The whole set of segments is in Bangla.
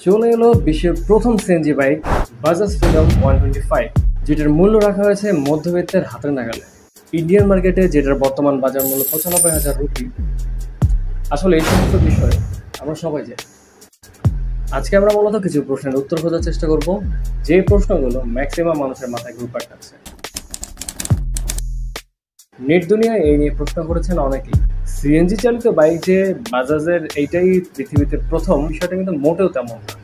চলে এলো বিশ্বের প্রথম সিএনজি বাইক বাজাজ ফ্রিডম 125, যেটার মূল্য রাখা হয়েছে মধ্যবিত্তের হাতের নাগালে। ইন্ডিয়ান মার্কেটে যেটার বর্তমান বাজার মূল্য 95,000 রুপি। আসলে এই সমস্ত বিষয়ে আমরা সবাই জানি। আজকে আমরা মূলত কিছু প্রশ্নের উত্তর খোঁজার চেষ্টা করব, যে প্রশ্নগুলো ম্যাক্সিমাম মানুষের মাথায় ঘুরপাক খাচ্ছে। নেট দুনিয়ায় এই নিয়ে প্রশ্ন করেছেন অনেকেই। সিএনজি চালিত বাইক যে বাজাজের এইটাই পৃথিবীতে প্রথম, বিষয়টা কিন্তু মোটেও তেমন না।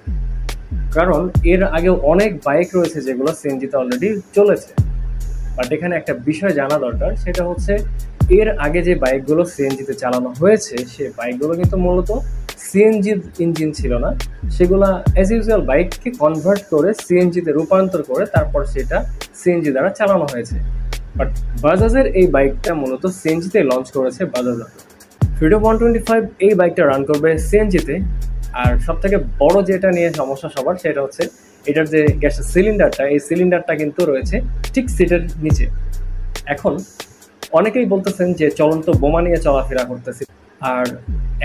কারণ এর আগেও অনেক বাইক রয়েছে যেগুলো সিএনজিতে অলরেডি চলেছে। বাট এখানে একটা বিষয় জানা দরকার, সেটা হচ্ছে এর আগে যে বাইকগুলো সিএনজিতে চালানো হয়েছে সে বাইকগুলো কিন্তু মূলত সিএনজি ইঞ্জিন ছিল না। সেগুলা অ্যাজ ইউজুয়াল বাইককে কনভার্ট করে সিএনজিতে রূপান্তর করে তারপর সেটা সিএনজি দ্বারা চালানো হয়েছে। বাট বাজাজের এই বাইকটা মূলত সিএনজিতে লঞ্চ করেছে বাজাজ অটো। ফ্রিডম 125 এই বাইকটা রান করবে সিএনজিতে। আর সব থেকে বড় যেটা নিয়ে সমস্যা সবার, সেটা হচ্ছে এটার যে গ্যাসের সিলিন্ডারটা, এই সিলিন্ডারটা কিন্তু রয়েছে ঠিক সিটের নিচে। এখন অনেকেই বলতেছেন যে চলন্ত বোমা নিয়ে চলাফেরা করতেছে। আর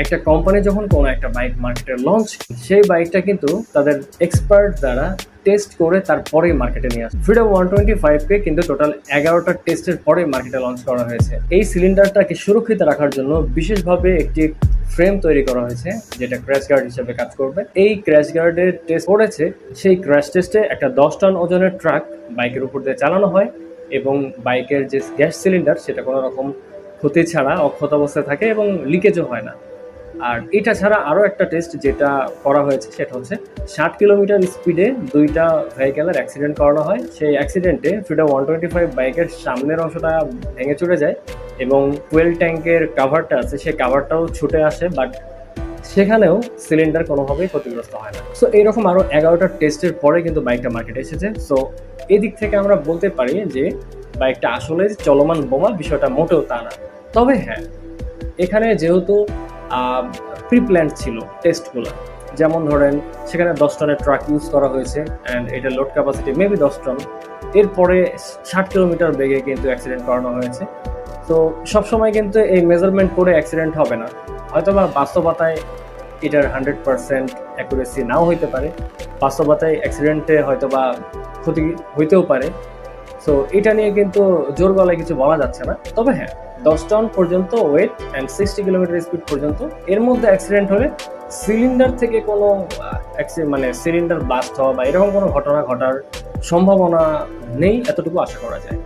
একটা কোম্পানি যখন কোনো একটা বাইক মার্কেটে লঞ্চ, সেই বাইকটা কিন্তু তাদের এক্সপার্ট দ্বারা টেস্ট করে তারপরেই মার্কেটে নিয়ে আসে। ফ্রিডম 125কে কিন্তু টোটাল 11টা টেস্টের পরে মার্কেটে লঞ্চ করা হয়েছে। এই সিলিন্ডারটাকে সুরক্ষিত রাখার জন্য বিশেষভাবে একটি ফ্রেম তৈরি করা হয়েছে, যেটা ক্র্যাশ গার্ড হিসেবে কাজ করবে। এই ক্র্যাশ গার্ডের টেস্ট করেছে, সেই ক্র্যাশ টেস্টে একটা 10 টন ওজনের ট্রাক বাইকের উপর দিয়ে চালানো হয় এবং বাইকের যে গ্যাস সিলিন্ডার সেটা কোনো রকম ক্ষতি ছাড়া অক্ষত অবস্থায় থাকে এবং লিকেজও হয় না। আর এটা ছাড়া আরও একটা টেস্ট যেটা করা হয়েছে, সেটা হচ্ছে 60 কিলোমিটার স্পিডে দুইটা ভেহিক্যালের অ্যাক্সিডেন্ট করানো হয়। সেই অ্যাক্সিডেন্টে ফ্রিডম 125 বাইকের সামনের অংশটা ভেঙে চুরে যায় এবং ফুয়েল ট্যাঙ্কের কাভারটা আছে সেই কাভারটাও ছুটে আসে, বাট সেখানেও সিলিন্ডার কোনোভাবেই ক্ষতিগ্রস্ত হয় না। সো এইরকম আরও 11টা টেস্টের পরে কিন্তু বাইকটা মার্কেটে এসেছে। সো এদিক থেকে আমরা বলতে পারি যে বাইকটা আসলে চলমান বোমা, বিষয়টা মোটেও তা না। তবে হ্যাঁ, এখানে যেহেতু প্রি প্ল্যান ছিল টেস্টগুলো, যেমন ধরেন সেখানে 10 টনের ট্রাক ইউজ করা হয়েছে অ্যান্ড এটা লোড ক্যাপাসিটি মেবি 10 টন। এরপরে 60 কিলোমিটার বেগে কিন্তু অ্যাক্সিডেন্ট করানো হয়েছে। তো সবসময় কিন্তু এই মেজারমেন্ট করে অ্যাক্সিডেন্ট হবে না। হয়তোবা বাস্তবতায় এটার 100% অ্যাকুরেসি নাও হইতে পারে, বাস্তবতায় অ্যাক্সিডেন্টে হয়তোবা ক্ষতি হইতেও পারে। সো এটা নিয়ে কিন্তু জোর গলায় কিছু বলা যাচ্ছে না। তবে হ্যাঁ, 10 টন পর্যন্ত ওয়েট অ্যান্ড 60 কিলোমিটার স্পিড পর্যন্ত এর মধ্যে অ্যাক্সিডেন্ট হলে সিলিন্ডার থেকে কোনো মানে সিলিন্ডার ব্লাস্ট হওয়া বা এরকম কোনো ঘটনা ঘটার সম্ভাবনা নেই, এতটুকু আশা করা যায়।